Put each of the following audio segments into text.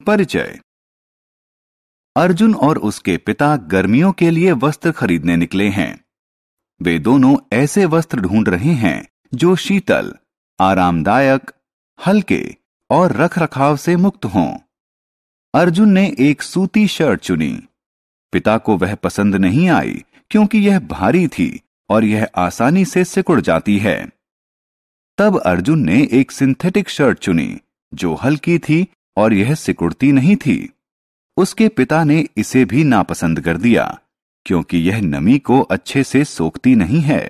परिचय। अर्जुन और उसके पिता गर्मियों के लिए वस्त्र खरीदने निकले हैं। वे दोनों ऐसे वस्त्र ढूंढ रहे हैं जो शीतल, आरामदायक, हल्के और रखरखाव से मुक्त हों। अर्जुन ने एक सूती शर्ट चुनी। पिता को वह पसंद नहीं आई क्योंकि यह भारी थी और यह आसानी से सिकुड़ जाती है। तब अर्जुन ने एक सिंथेटिक शर्ट चुनी जो हल्की थी और यह सिकुड़ती नहीं थी। उसके पिता ने इसे भी नापसंद कर दिया क्योंकि यह नमी को अच्छे से सोखती नहीं है।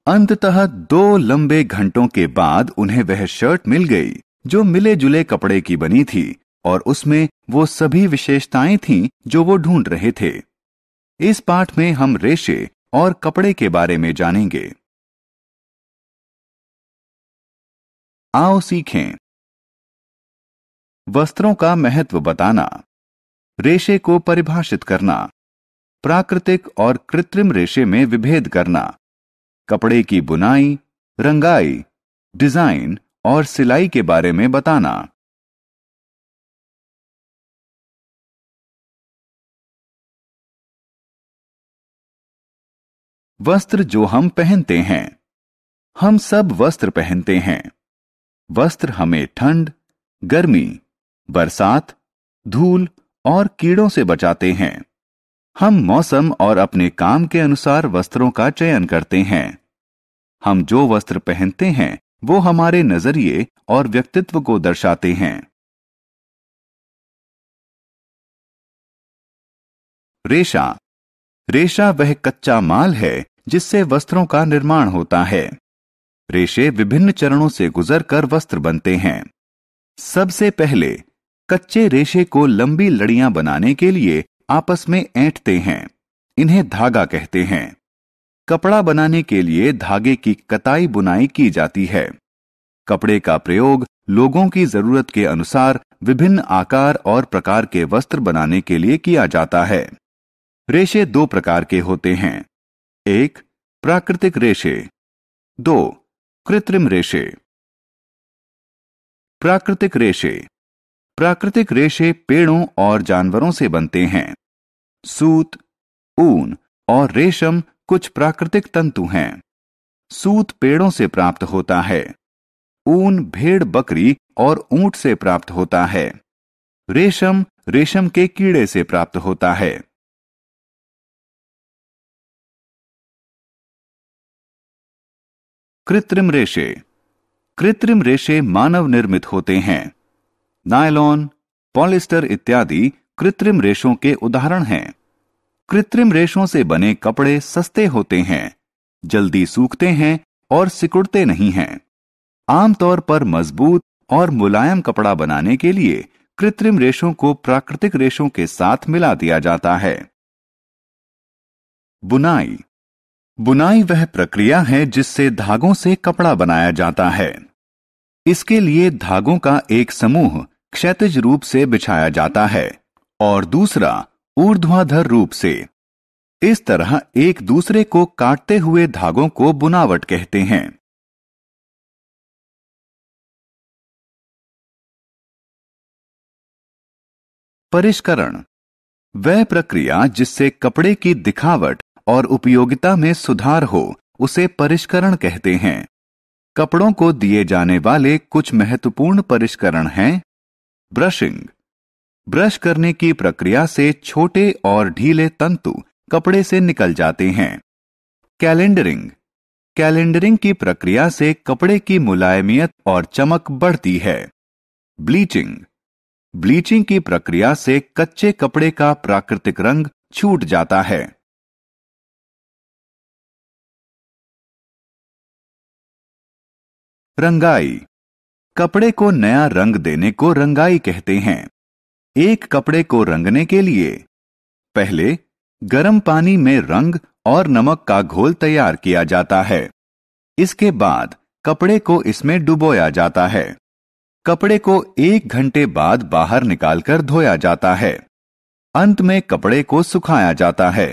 अंततः 2 लंबे घंटों के बाद उन्हें वह शर्ट मिल गई जो मिले जुले कपड़े की बनी थी और उसमें वो सभी विशेषताएं थीं जो वो ढूंढ रहे थे। इस पाठ में हम रेशे और कपड़े के बारे में जानेंगे। आओ सीखें। वस्त्रों का महत्व बताना, रेशे को परिभाषित करना, प्राकृतिक और कृत्रिम रेशे में विभेद करना, कपड़े की बुनाई, रंगाई, डिजाइन और सिलाई के बारे में बताना। वस्त्र जो हम पहनते हैं। हम सब वस्त्र पहनते हैं। वस्त्र हमें ठंड, गर्मी, बरसात, धूल और कीड़ों से बचाते हैं। हम मौसम और अपने काम के अनुसार वस्त्रों का चयन करते हैं। हम जो वस्त्र पहनते हैं वो हमारे नजरिए और व्यक्तित्व को दर्शाते हैं। रेशा। रेशा वह कच्चा माल है जिससे वस्त्रों का निर्माण होता है। रेशे विभिन्न चरणों से गुजरकर वस्त्र बनते हैं। सबसे पहले कच्चे रेशे को लंबी लड़ियां बनाने के लिए आपस में ऐंठते हैं। इन्हें धागा कहते हैं। कपड़ा बनाने के लिए धागे की कताई बुनाई की जाती है। कपड़े का प्रयोग लोगों की जरूरत के अनुसार विभिन्न आकार और प्रकार के वस्त्र बनाने के लिए किया जाता है। रेशे 2 प्रकार के होते हैं। 1. प्राकृतिक रेशे। 2. कृत्रिम रेशे। प्राकृतिक रेशे। प्राकृतिक रेशे पेड़ों और जानवरों से बनते हैं। सूत, ऊन और रेशम कुछ प्राकृतिक तंतु हैं। सूत पेड़ों से प्राप्त होता है। ऊन भेड़, बकरी और ऊंट से प्राप्त होता है। रेशम रेशम के कीड़े से प्राप्त होता है। कृत्रिम रेशे। कृत्रिम रेशे मानव निर्मित होते हैं। नायलॉन, पॉलिस्टर इत्यादि कृत्रिम रेशों के उदाहरण हैं। कृत्रिम रेशों से बने कपड़े सस्ते होते हैं, जल्दी सूखते हैं और सिकुड़ते नहीं हैं। आमतौर पर मजबूत और मुलायम कपड़ा बनाने के लिए कृत्रिम रेशों को प्राकृतिक रेशों के साथ मिला दिया जाता है। बुनाई। बुनाई वह प्रक्रिया है जिससे धागों से कपड़ा बनाया जाता है। इसके लिए धागों का एक समूह क्षैतिज रूप से बिछाया जाता है और दूसरा ऊर्ध्वाधर रूप से। इस तरह एक दूसरे को काटते हुए धागों को बुनावट कहते हैं। परिष्करण। वह प्रक्रिया जिससे कपड़े की दिखावट और उपयोगिता में सुधार हो उसे परिष्करण कहते हैं। कपड़ों को दिए जाने वाले कुछ महत्वपूर्ण परिष्करण हैं। ब्रशिंग। ब्रश करने की प्रक्रिया से छोटे और ढीले तंतु कपड़े से निकल जाते हैं। कैलेंडरिंग। कैलेंडरिंग की प्रक्रिया से कपड़े की मुलायमियत और चमक बढ़ती है। ब्लीचिंग। ब्लीचिंग की प्रक्रिया से कच्चे कपड़े का प्राकृतिक रंग छूट जाता है। रंगाई। कपड़े को नया रंग देने को रंगाई कहते हैं। एक कपड़े को रंगने के लिए पहले गर्म पानी में रंग और नमक का घोल तैयार किया जाता है। इसके बाद कपड़े को इसमें डुबोया जाता है। कपड़े को 1 घंटे बाद बाहर निकालकर धोया जाता है। अंत में कपड़े को सुखाया जाता है।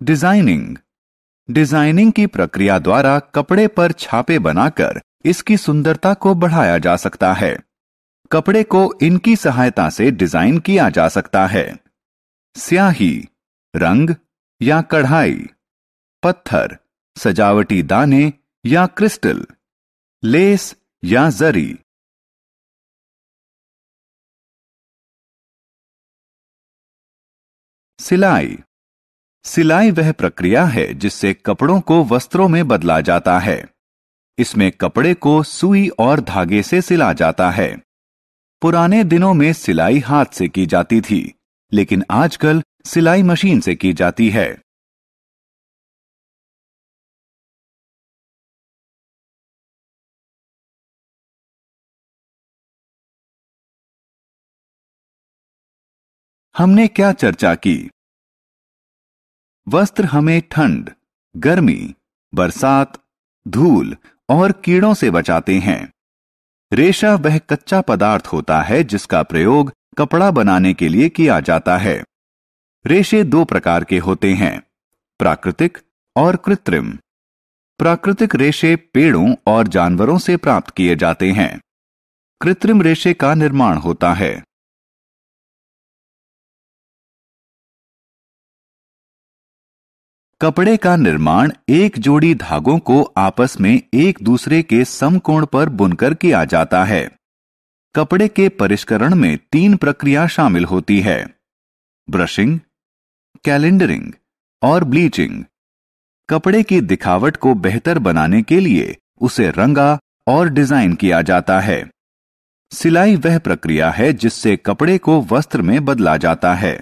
डिजाइनिंग। डिजाइनिंग की प्रक्रिया द्वारा कपड़े पर छापे बनाकर इसकी सुंदरता को बढ़ाया जा सकता है। कपड़े को इनकी सहायता से डिजाइन किया जा सकता है। स्याही, रंग या कढ़ाई, पत्थर, सजावटी दाने या क्रिस्टल, लेस या जरी। सिलाई। सिलाई वह प्रक्रिया है जिससे कपड़ों को वस्त्रों में बदला जाता है। इसमें कपड़े को सुई और धागे से सिला जाता है। पुराने दिनों में सिलाई हाथ से की जाती थी, लेकिन आजकल सिलाई मशीन से की जाती है। हमने क्या चर्चा की? वस्त्र हमें ठंड, गर्मी, बरसात, धूल और कीड़ों से बचाते हैं। रेशा वह कच्चा पदार्थ होता है जिसका प्रयोग कपड़ा बनाने के लिए किया जाता है। रेशे दो प्रकार के होते हैं, प्राकृतिक और कृत्रिम। प्राकृतिक रेशे पेड़ों और जानवरों से प्राप्त किए जाते हैं। कृत्रिम रेशे का निर्माण होता है। कपड़े का निर्माण एक जोड़ी धागों को आपस में एक दूसरे के समकोण पर बुनकर किया जाता है। कपड़े के परिष्करण में 3 प्रक्रिया शामिल होती है, ब्रशिंग, कैलेंडरिंग और ब्लीचिंग। कपड़े की दिखावट को बेहतर बनाने के लिए उसे रंगा और डिजाइन किया जाता है। सिलाई वह प्रक्रिया है जिससे कपड़े को वस्त्र में बदला जाता है।